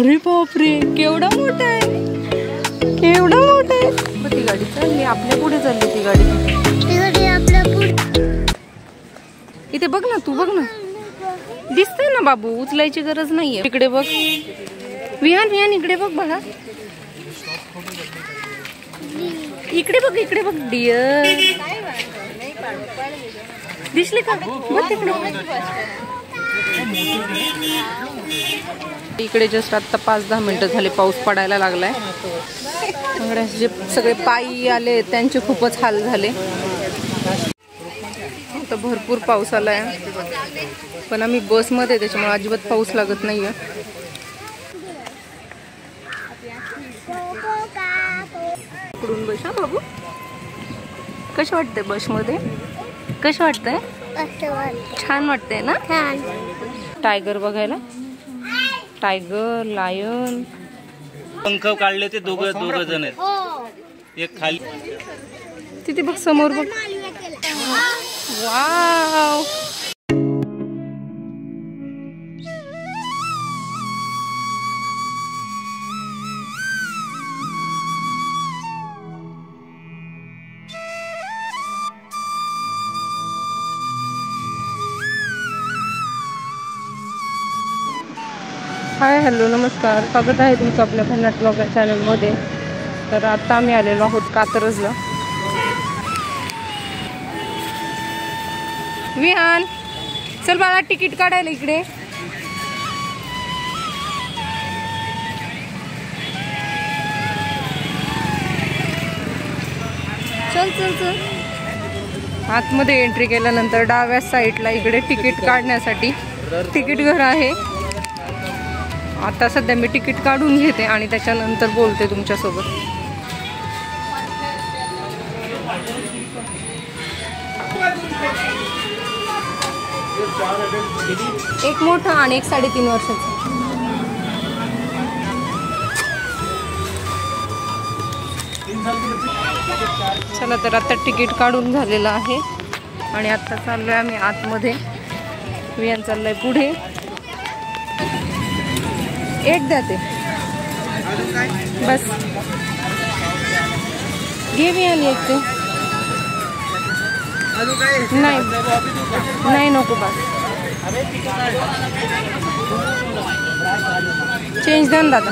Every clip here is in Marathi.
अरे बापरे, केवढा मोठा आहे, केवढा मोठा आहे. ती गाडी चालली आपल्या पुढे, चालली ती गाडी आपल्या पुढे. इथे बघ ना, तू बघ ना, दिसतंय ना बाबू, उचलायची गरज नाहीये. इकडे बघ विहान, विहान इकडे बघ बघा, इकडे बघ, इकडे बघ डिअर, दिसले का बघ तिकडे. इकडे जस्ट आता 5-10 मिनिटं झाले पाऊस पडायला लागलाय. जे सगळे पायी आले त्यांचे खूपच हाल झाले. आता भरपूर पाऊस आलाय, पण आम्ही बसमध्ये त्याच्यामुळे अजिबात पाऊस लागत नाहीये. इकडून बस हा बाबू. कसं वाटतंय बसमध्ये, कसं वाटतंय? छान वाटतंय ना. टायगर बघायला, टायगर, लायन. पंख काढले ते दोघ जण आहेत. एक खाली तिथे बघ, समोर बघ. वाव. हाय, हॅलो, नमस्कार, स्वागत आहे तुमचं आपल्या भन्नाट ब्लॉग या चॅनलमध्ये. तर आता आम्ही आलेलो आहोत कात्रजला. विहान चल बाळा, तिकीट काढायला इकडे. चल चल चल. आतमध्ये एंट्री केल्यानंतर डाव्या साईडला इकडे तिकीट काढण्यासाठी तिकीट घर आहे. आता सध्या मी तिकीट काढून घेते आणि त्याच्यानंतर बोलते तुमच्यासोबत. एक मोठा आणि एक 3.5 वर्षाचा. चला, तर आता तिकीट काढून झालेलं आहे आणि आता चाललोय आम्ही आतमध्ये. विहान चाललाय पुढे. एक द्या बस, घे विहान एक ते. नाही नाही नको बस. चेंज द्या ना दादा,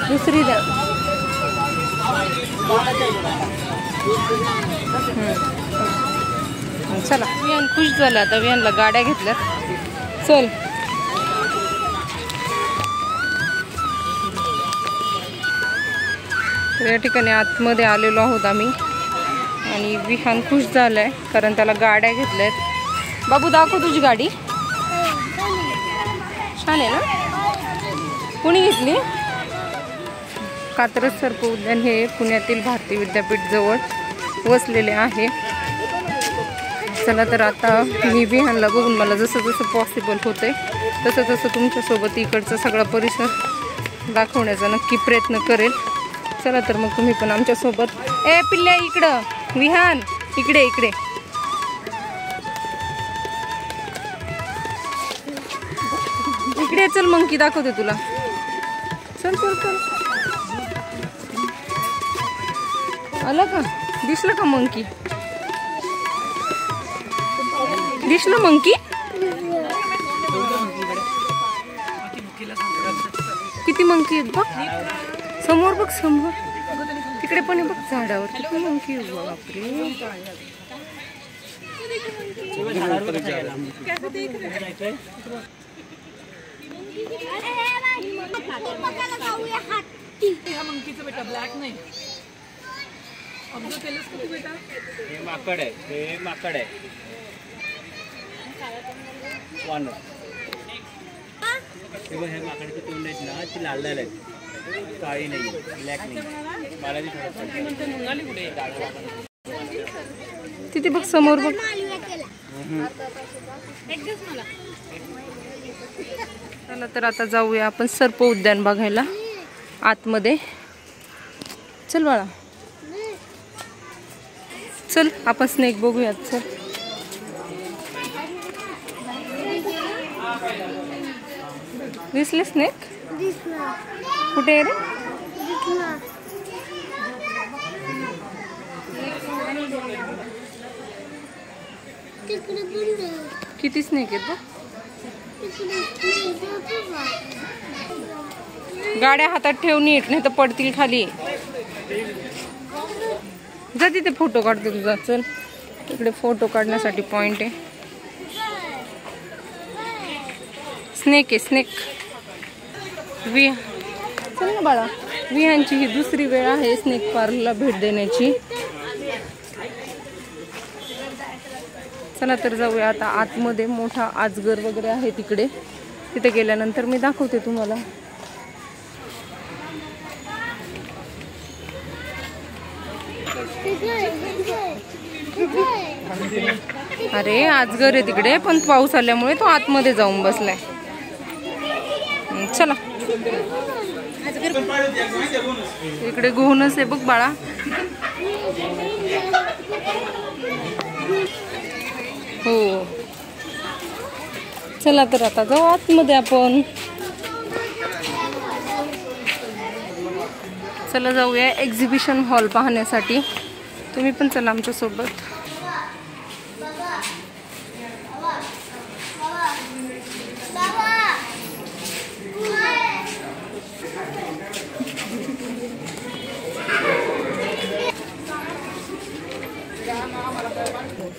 दुसरी द्या. चला, विहान खुश झालं. आता विहानला गाड्या घेतल्यात. चल. तर या ठिकाणी आतमध्ये आलेलो आहोत आम्ही आणि विहान खुश झालाय कारण त्याला गाड्या घेतल्यात. बाबू दाखव तुझी गाडी, छान आहे ना. कोणी घेतली? कात्रज सर्प उद्यान हे पुण्यातील भारती विद्यापीठ जवळ वसलेले आहे. चला, तर आता मी विहानला बघून मला जसं जसं पॉसिबल होतंय तसं तसं तुमच्यासोबत इकडचा सगळा परिसर दाखवण्याचा नक्की प्रयत्न करेल. चला, तर मग तुम्ही पण आमच्यासोबत. ए पिल्ल्या इकडं, विहान इकडे इकडे. इकडे चल, मंकी दाखवते तुला. चल चल चल. आला का? दिसलं का मंकी? दिसलं मंकी? किती मंकी आहेत बघ. समोर बघ, समोर तिकडे पण बघ, झाडावर किती मंकी. बापरे. हे माकड आहे, हे माकड आहे. हे माकडाची तोंड आहेत ना, ती लाल लाल आहेत, काळी नाही, ब्लॅक नाही. तिथे बघ, समोर बघ. चला, तर आता जाऊया आपण सर्प उद्यान बघायला आतमध्ये. चल बाळा, चल आपण स्नेक बघूयात. चल. दिसले स्नेक? कुठे आहे रे? किती स्नेक आहेत बघ. गाड्या हातात ठेव नीट, नाही तर पडतील खाली. जा तिथे फोटो काढतो तुझा. चल इकडे फोटो काढण्यासाठी पॉइंट आहे. स्नेक आहे स्नेक. चल ना बाळा. विहानची ही दुसरी वेळ आहे स्नेक पार्कला भेट देण्याची. चला तर जाऊया आता आतमध्ये. मोठा आजगर वगैरे आहे तिकडे. तिथे गेल्यानंतर मी दाखवते तुम्हाला. अरे आजगर आहे तिकडे, पण पाऊस आल्यामुळे तो आतमध्ये जाऊन बसलाय. चला. इकडे घोणस आहे बघ बाळा. हो चला तर आता जाऊ आतमध्ये आपण. चला जाऊया एक्झिबिशन हॉल पाहण्यासाठी. तुम्ही पण चला आमच्या सोबत.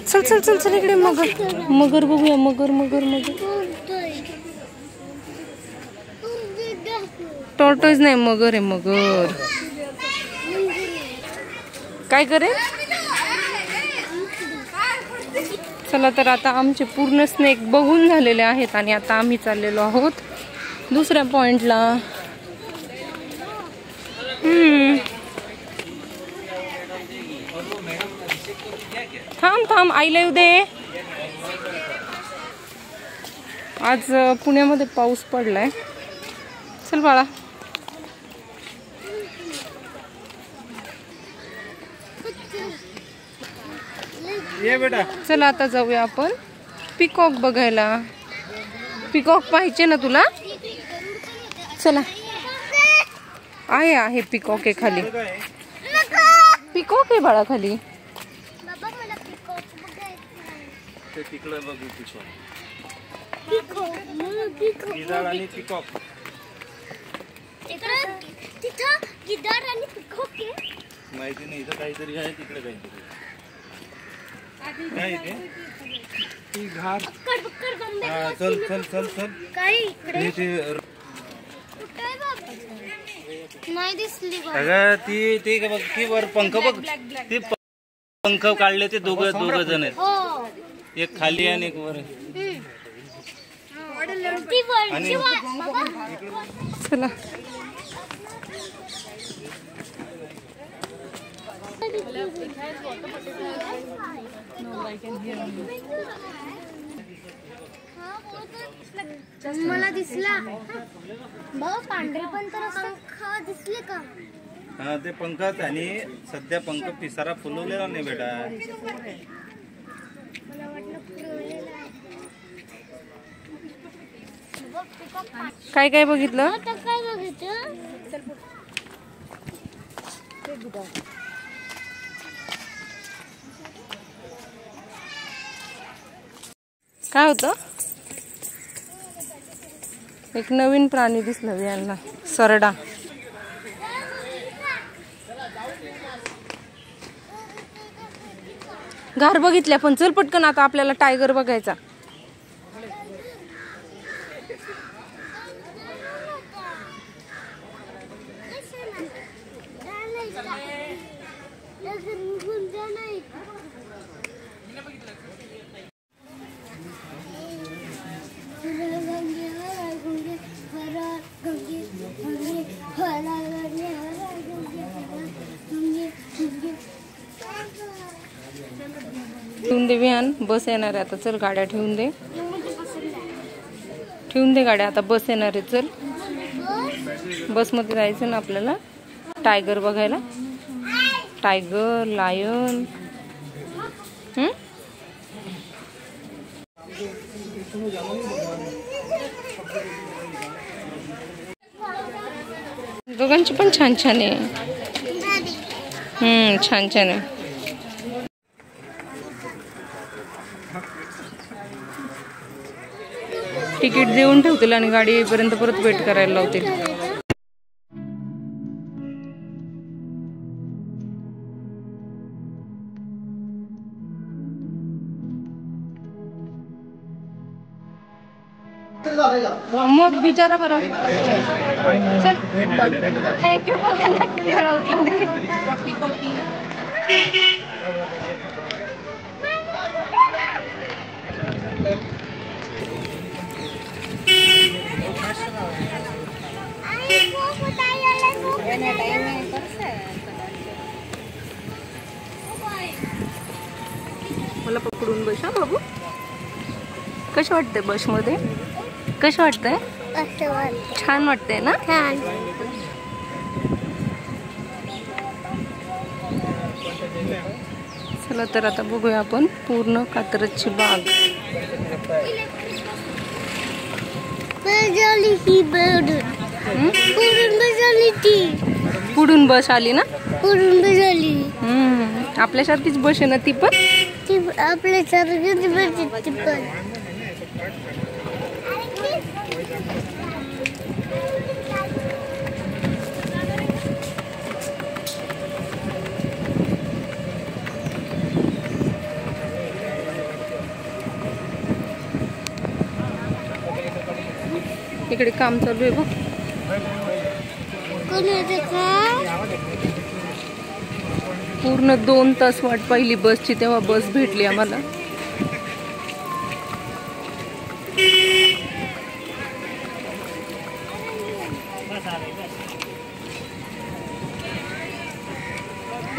चल चल चल चल इकडे मगर. मगर बघूया. मगर मगर मगर. टॉर्टोइज नाही, मगर आहे मगर. काय करेल? चला तर आता आमचे पूर्ण स्नेक बघून झालेले आहेत आणि आता आम्ही चाललेलो आहोत दुसऱ्या पॉइंटला. थांब थांब, आईला येऊ दे. आज पुण्यामध्ये पाऊस पडलाय. चल बाळा. ये बेटा. चला आता जाऊया आपण पिकॉक बघायला. पिकॉक पाहिजे ना तुला? चला. आहे पिकॉक आहे खाली. पिकॉक आहे बाळा खाली. तिकडे बघू गिधाड आणि पिकॉक. माहिती नाही, इथं काहीतरी आहे, तिकडे काहीतरी काय इथे. हा चल चल चल चल. नाही दिसली अगं ती बघ, ती वर पंख बघ. ती पंख काढले ते दोघ जण आहेत. एक खाली आणि एक वर. आणि चला. मला दिसला पांढरे पण तर पंख दिसले का? हा ते पंखच. आणि सध्या पंख पिसारा फुलवलेला नाही बेटा. काय काय बघितलं? आता काय बघितलं? काय होतं? एक नवीन प्राणी दिसलं यांना. सरडा. घार बघितल्या पण. चल पटकन आता आपल्याला टायगर बघायचा. ठेवून दे विहान. बस येणार आहे आता. चल गाड्या ठेवून दे. ठेवून दे गाड्या आता. बस येणार आहे. चल बसमध्ये जायचं ना आपल्याला टायगर बघायला. Tiger, lion. दोघांची पण छान छान आहे. छान छान आहे. तिकीट देऊन ठेवतील आणि गाडी येईपर्यंत परत वेट करायला लावतील. मग विचारा बरं. थँक्यू. मला पकडून बस हा बाबू. कसं वाटतंय बसमध्ये? कसं वाटतंय? छान वाटतंय ना? चला तर आता बघूया आपण पूर्ण कात्रजची बाग. पुढून बस आली ना? आपल्यासारखीच बस आहे ना ती पण? आपल्यासारखीच बस ती पण. इकडे काम चालू आहे बघ. पूर्ण 2 तास वाट पाहिली बसची, तेव्हा बस भेटली आम्हाला.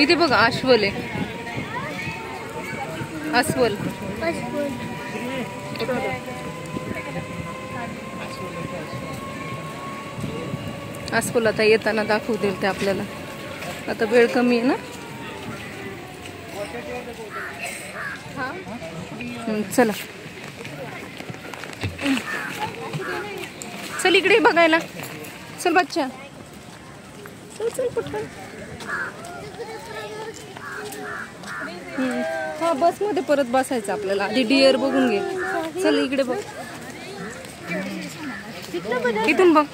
इथे बघ अस्वल आहे. अस्वल. अस्वल आता येताना दाखवतील ते आपल्याला. आता वेळ कमी आहे ना. चला चल इकडे बघायला. चल बच्चा चल चल पटकन. हा बस मध्ये परत बसायचं आपल्याला. आधी डिअर बघून घे. चल इकडे बघ. इथून बघ.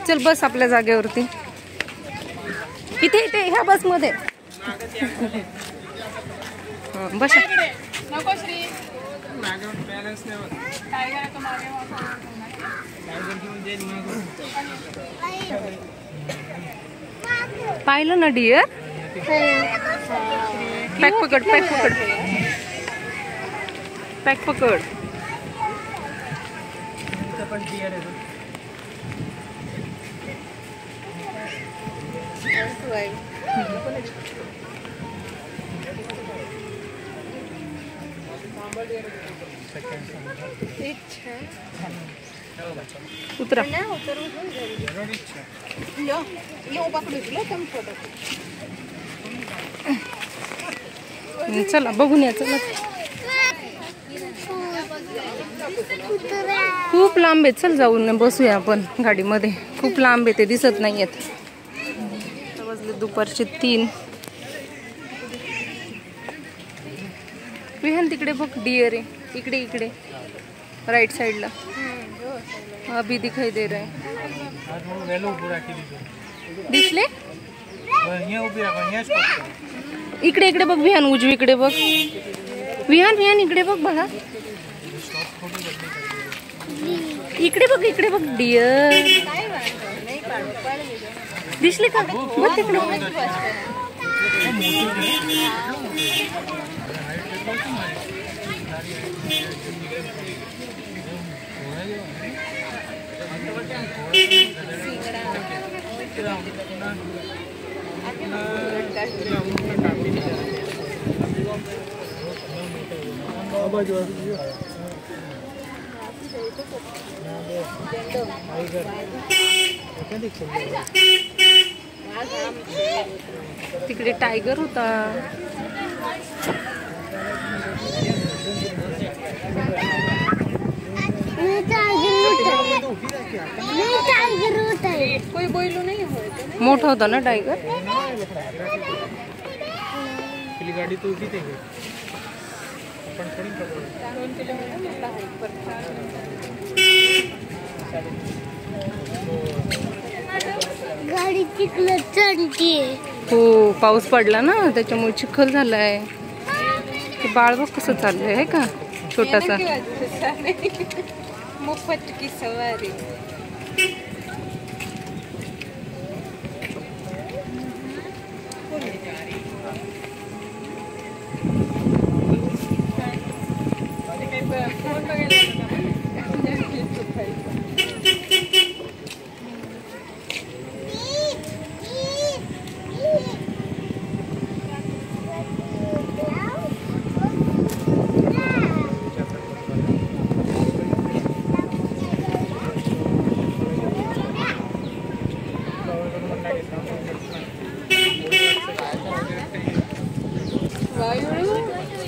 चल बस आपल्या जागेवरती. इथे इथे ह्या बस मध्ये बस. पाहिलं ना डिअर? पॅक पकड पॅक पकड पॅक पकड. उतरा. चला बघून या. चला खूप लांब आहे. चल जाऊन बसूया आपण गाडीमध्ये. खूप लांब आहे, ते दिसत नाहीयेत. वाजले दुपारचे 3. विहान तिकडे बघ डिअर आहे. इकडे इकडे राइट साइडला अभी दिखाई दे रहा है. दिसले? इकडे इकडे बघ विहान. उजवीकडे बघ विहान. विहान इकडे बघ. बघा इकडे बघ. इकडे बघ डिअर. दिसले का? बघ तिकडे. तिकडे टायगर होता. मोठा होता ना टायगर. गाडी तो उभी ते गाडी चिखल चढतीये. हो पाऊस पडला ना त्याच्यामुळे चिखल झालाय. ते बाळ बघ कसं चाललंय आहे का छोटासा. मोफत की सवारी.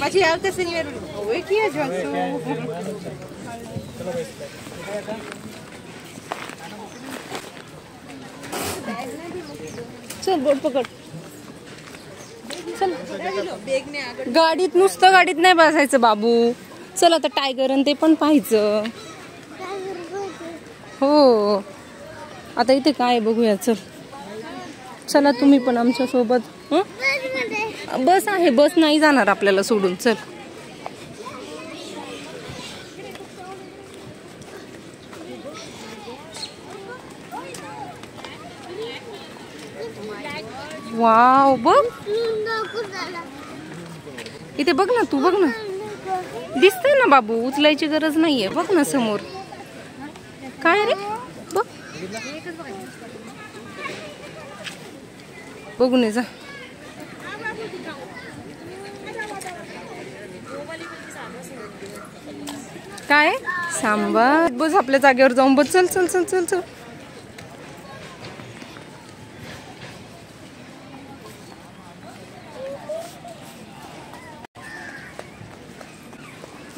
Pode alta, senhor. Oi, aqui é चल बोट पकड. चल गाडीत नुसतं गाडीत नाही बसायचं बाबू. चल आता टायगर आणि ते पण पाहायचं. हो आता इथे काय बघूया. चल चला तुम्ही पण आमच्या सोबत. बस आहे. बस नाही जाणार आपल्याला सोडून. चल वाव बघ इथे बघ ना. तू बघ ना. दिसतंय ना बाबू. उचलायची गरज नाहीये. बघ ना समोर. काय रे बघ. बघून ये जा. काय सांबा. बस आपल्या जागेवर जाऊन बस. चल चल चल चल चल.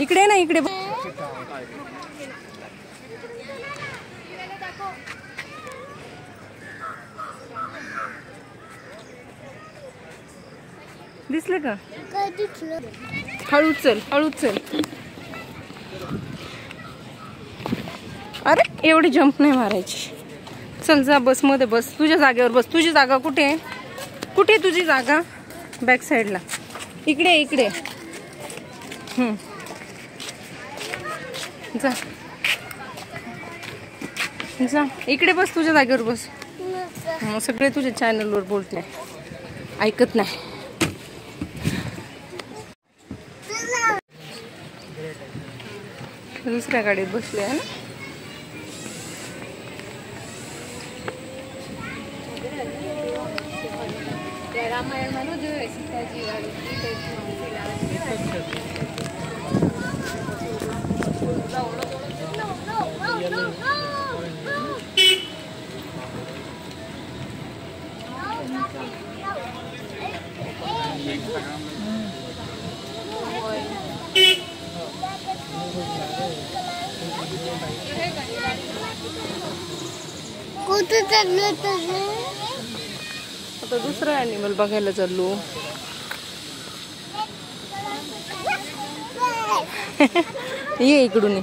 इकडे ना इकडे. दिसलं का. हळूच चल हळूच चल. अरे एवढी जंप नाही मारायची. चल जा बस मध्ये बस. तुझ्या जागेवर बस. तुझी जागा कुठे आहे. कुठे तुझी जागा. बॅक साईडला. इकडे इकडे. जा जा इकडे बस. तुझ्या जागेवर बस. सगळे तुझ्या चॅनलवर बोलते ऐकत नाही. दुसऱ्या गाडीत बसले आहे ना. रामायण म्हणून सीताजी वाली. कुठे चाललो आता दुसरा ॲनिमल बघायला चाललो. ये इकडून.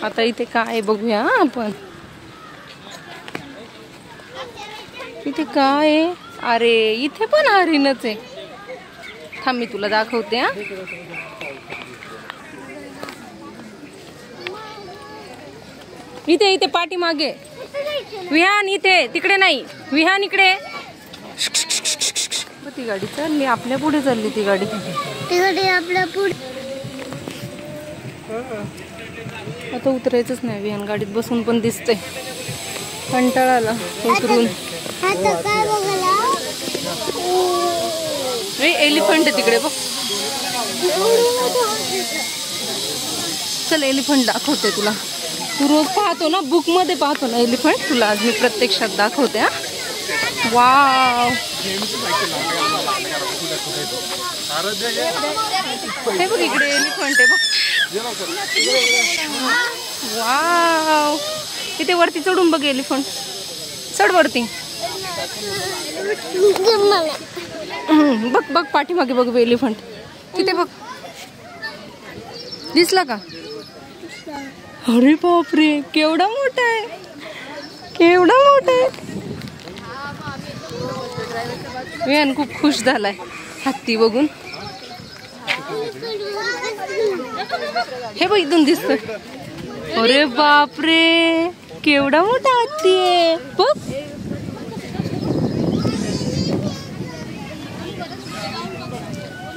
आता इथे काय बघूया आपण. इथे काय आहे. अरे इथे पण हरिणच आहे. थांब मी तुला दाखवते. हा इथे इथे पाठीमागे. विहान इथे. तिकडे नाही. विहान इकडे. ती गाडी चालली आपल्या पुढे. चालली ती गाडी. आपल्या पुढे. आता उतरायचंच नाही. विहान गाडीत बसून पण दिसते. कंटाळा आला उतरून. आता काय बघायला. एलिफंट आहे तिकडे बघ. चल एलिफंट दाखवते तुला. तू रोज पाहतो ना, बुक मध्ये पाहतो ना एलिफंट, तुला आज मी प्रत्यक्षात दाखवते. हा वाव, हे बघ इकडे एलिफंट आहे बघ. वाव, इथे वरती चढून बघ एलिफंट. चढ वरती. बघ बघ पाठीमागे बघ एलिफंट. तिथे बघ, दिसला का? अरे बापरे, केवढा मोठा आहे, केवढा मोठा आहे. विहान खूप खुश झालाय हत्ती बघून. हे बघ इथून दिसतोय. अरे बापरे, केवढा मोठा हत्ती आहे बघ.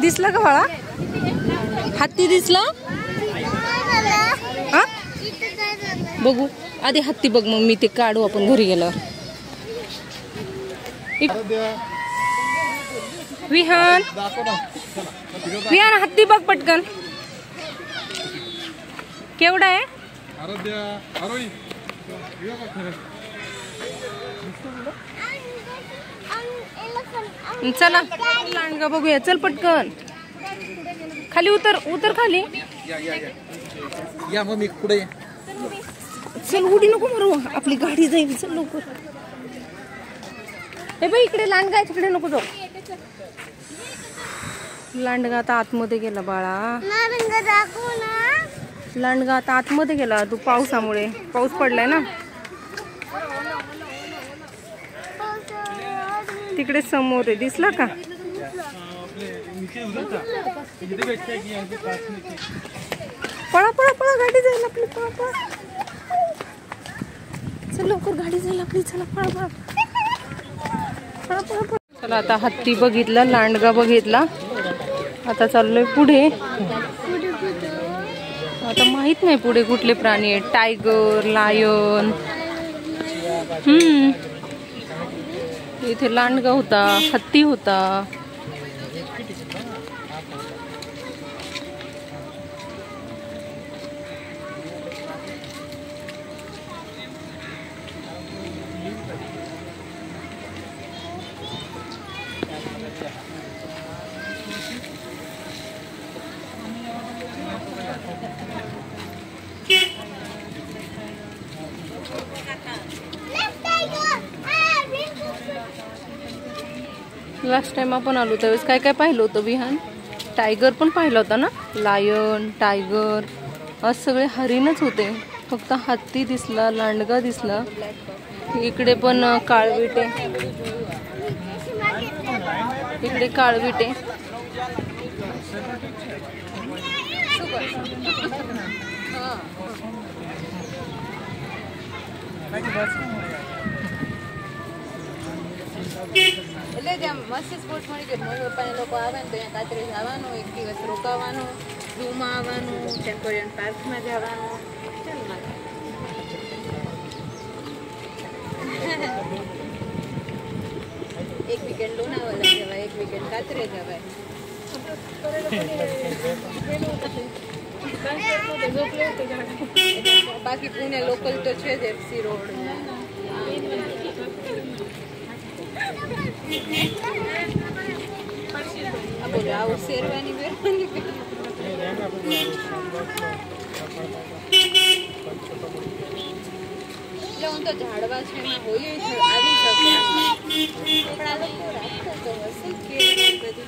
दिसला का बाळा? हत्ती दिसला? हा बघू आधी हत्ती बघ, मग मी ते काढू आपण घरी गेल्यावर. विहान, विहान हत्ती बघ पटकन. केवढा आहे? चला लांडगा बघूया. चल पटकन खाली उतर, उतर खाली. या मग मी पुढे. चल उडी नको मारू, आपली गाडी जाईल. चल लवकर. हे बाई इकडे लांडगा आहे, तिकडे नको जाऊ. लांडगा आता आतमध्ये गेला बाळा. लांडगा आता आतमध्ये गेला. तू पावसामुळे, पाऊस पडलाय ना तिकडे समोर आहे. दिसला का? पळा पळा पळा, गाडी जाईल आपली. पळा पळा, चल लवकर, गाडी जाईल आपली. चला पळा पळा पळा पळा पळा. चला आता हत्ती बघितला, लांडगा बघितला, आता चाललोय पुढे. आता माहित नाही पुढे कुठले प्राणी आहेत. Tiger, lion. इथे लांडगा होता, हत्ती होता. लास्ट टाइम आपण आलो त्यावेळेस काय काय पाहिलं होतं विहान? टायगर पण पाहिलं होतं ना, लायन, टायगर. आज सगळे हरिणच होते, फक्त हत्ती दिसला, लांडगा दिसला. इकडे पण काळविटे, इकडे काळविटे. એટલે ત્યાં મસ્ત સ્પોર્ટ્સ મળી ગયો. મમ્મી પપ્પાને લોકો આવે ને તો અહીંયા કાતરે જવાનું, એક દિવસ રોકાવાનું, ઝૂમાં આવવાનું, ટેમ્પોરિયન પાર્કમાં જવાનું. એક વીકેન્ડ લોનાવાલા જવાય, એક વીકેન્ડ કાતરે જવાય. બાકી પુણે લોકલ તો છે જ, એફસી રોડ. બોલો આવું શેરવાની બેરવાની. એટલે હું તો ઝાડવા છે એમાં હોય આવી શકે, પણ આ લોકો રાખતા તો હશે કે બધી.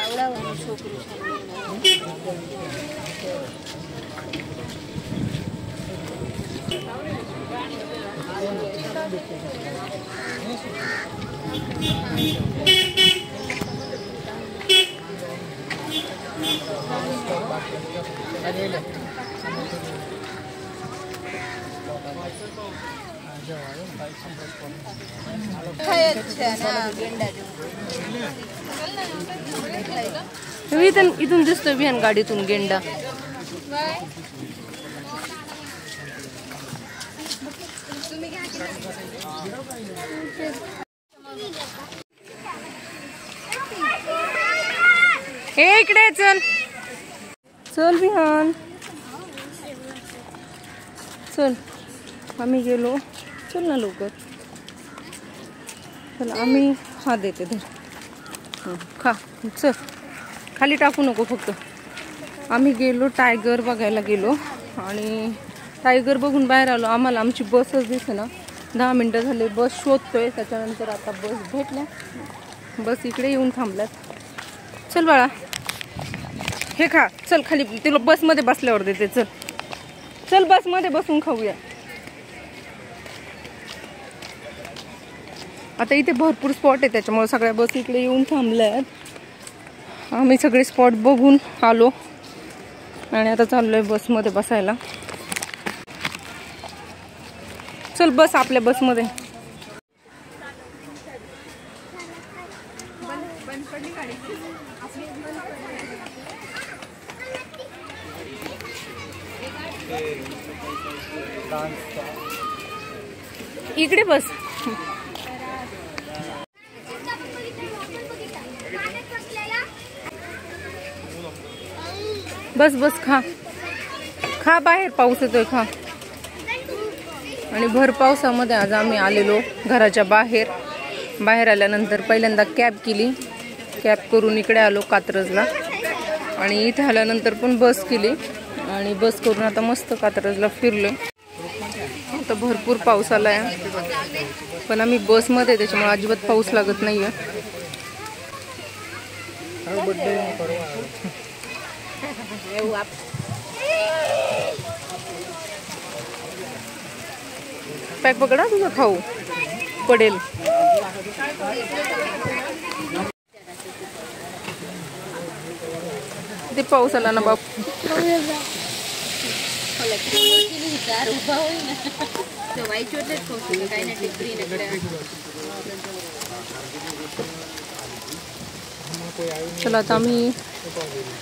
આવડાવવાનું છોકરું इथून दिसतोय विहान गाडीतून गेंडा. हे इकडे चल चल विहान चल. आम्ही गेलो. चल ना लवकर. चल आम्ही हा देते धर खा. चल खाली टाकू नको फक्त. आम्ही गेलो टायगर बघायला गेलो आणि टायगर बघून बाहेर आलो. आम्हाला आमची बसच दिसे ना. 10 मिनटं झाले बस शोधतोय. त्याच्यानंतर आता बस भेटल्या. बस इकडे येऊन थांबल्यात. चल बाळा हे खा. चल खाली तुला बसमध्ये बसल्यावर देते. चल चल बसमध्ये बसून खाऊया. आता इथे भरपूर स्पॉट आहे त्याच्यामुळे सगळ्या बस इकडे येऊन थांबल्यात. आम्ही सगळे स्पॉट बघून आलो आणि आता चाललोय बसमध्ये बसायला. चल बस आपल्या बसमध्ये. इकडे बस. बस बस खा खा. बाहेर पाऊस येतोय खा. आणि भर पावसामध्ये आज आम्ही आलेलो घराच्या बाहेर. बाहेर आल्यानंतर पहिल्यांदा कॅब केली. कॅब करून इकडे आलो कात्रजला आणि इथे आल्यानंतर पण बस केली आणि बस करून आता मस्त कात्रजला फिरलो. आता भरपूर पाऊस आलाय पण आम्ही बसमध्ये त्याच्यामुळे अजिबात पाऊस लागत नाहीये. पॅक पकडा तुझं खाऊ पडेल. ते पाऊस आला ना बाप. चला आता आम्ही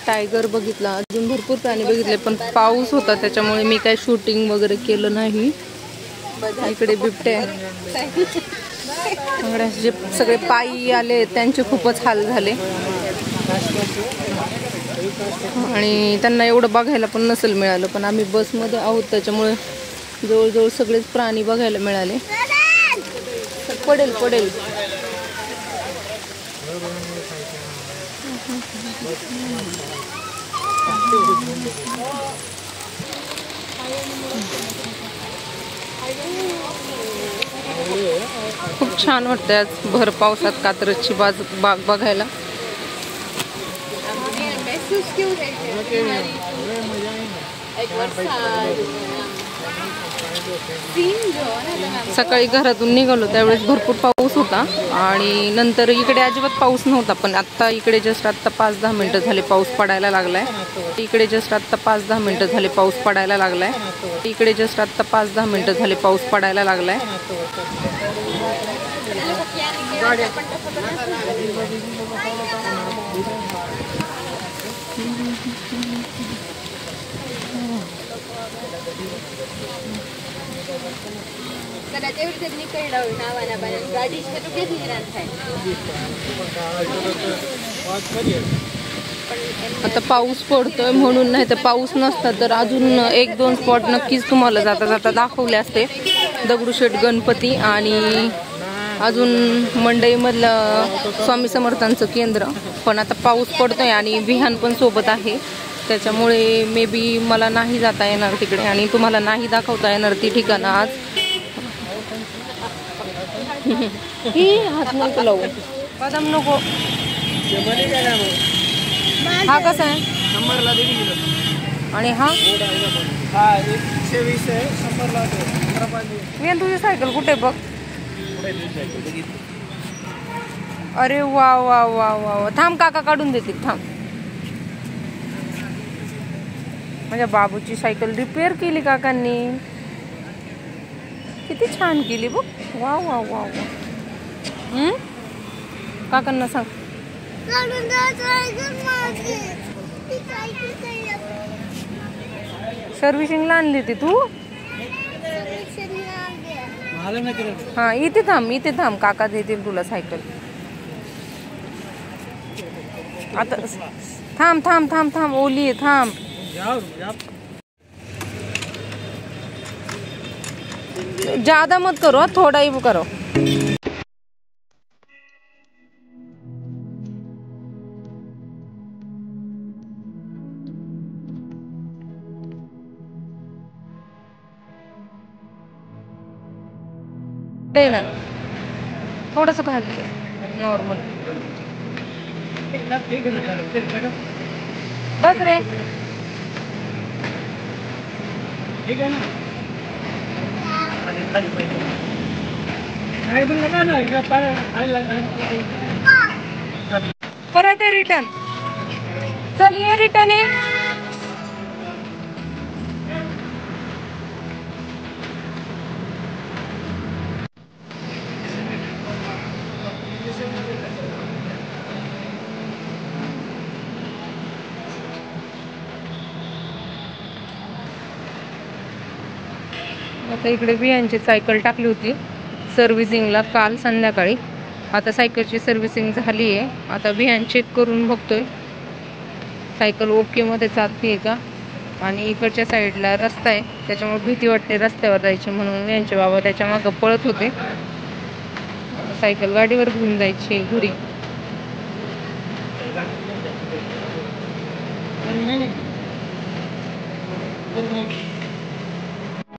टायगर बघितला. अजून भरपूर प्राणी बघितले पण पाऊस होता त्याच्यामुळे मी काय शूटिंग वगैरे केलं नाही. इकडे बिबटे जे सगळे पायी आले त्यांचे खूपच हाल झाले आणि त्यांना एवढं बघायला पण नसेल मिळालं. पण आम्ही बसमध्ये आहोत त्याच्यामुळे जवळजवळ सगळेच प्राणी बघायला मिळाले. पडेल पडेल. खूप छान वाटतं आज भर पावसात कात्रजची बाग बघायला. सकाळी घरातून निघालो त्यावेळेस भरपूर पाऊस होता आणि नंतर इकडे अजिबात पाऊस नव्हता. पण आता इकडे जस्ट आत्ता 5-10 मिनिटं झाले पाऊस पडायला लागलाय. इकडे जस्ट आत्ता 5-10 मिनिटं झाले पाऊस पडायला लागलाय. इकडे जस्ट आत्ता 5-10 मिनिटं झाले पाऊस पडायला लागलाय. आता पाऊस पडतोय म्हणून, नाही तर पाऊस नसता तर अजून 1-2 स्पॉट नक्कीच तुम्हाला जाता जाता दाखवले असते. दगडूशेठ गणपती आणि अजून मंडईमधलं स्वामी समर्थांचं केंद्र. पण आता पाऊस पडतोय आणि विहान पण सोबत आहे त्याच्यामुळे मे बी मला नाही जाता येणार तिकडे आणि तुम्हाला नाही दाखवता येणार ती ठिकाणं आज. ही हात नको लावू. बदाम नको. हा कसा आहे आणि हा 120 आहे. 100 ला विहान तुझी सायकल कुठे बघ. अरे वा वा वा वा. थांब काका काढून देतील थांब. माझ्या बाबूची सायकल रिपेअर केली काकांनी. किती छान केली बघ. वा वा वा वा. काकांना सांग. सर्व्हिसिंगला आणली ती तू. हा इथे थांब काका देतील तुला सायकल. आता थांब ओली आहे थांब. ज्यादा मत करो, थोड़ा ही करो. दे ना थोडस खाली नॉर्मल. बस रे. परत रिटर्न. चल ये रिटर्न ये. आता इकडे बियांची सायकल टाकली होती सर्व्हिसिंगला काल संध्याकाळी. आता सायकलची सर्व्हिसिंग झाली आहे. आता बियाण चेक करून बघतोय सायकल ओके मध्ये चालते का. आणि इकडच्या साईडला रस्ता आहे त्याच्यामुळे भीती वाटते रस्त्यावर जायची, म्हणून यांचे बाबा त्याच्या मागं पळत होते. सायकल गाडीवर घेऊन जायची घरी.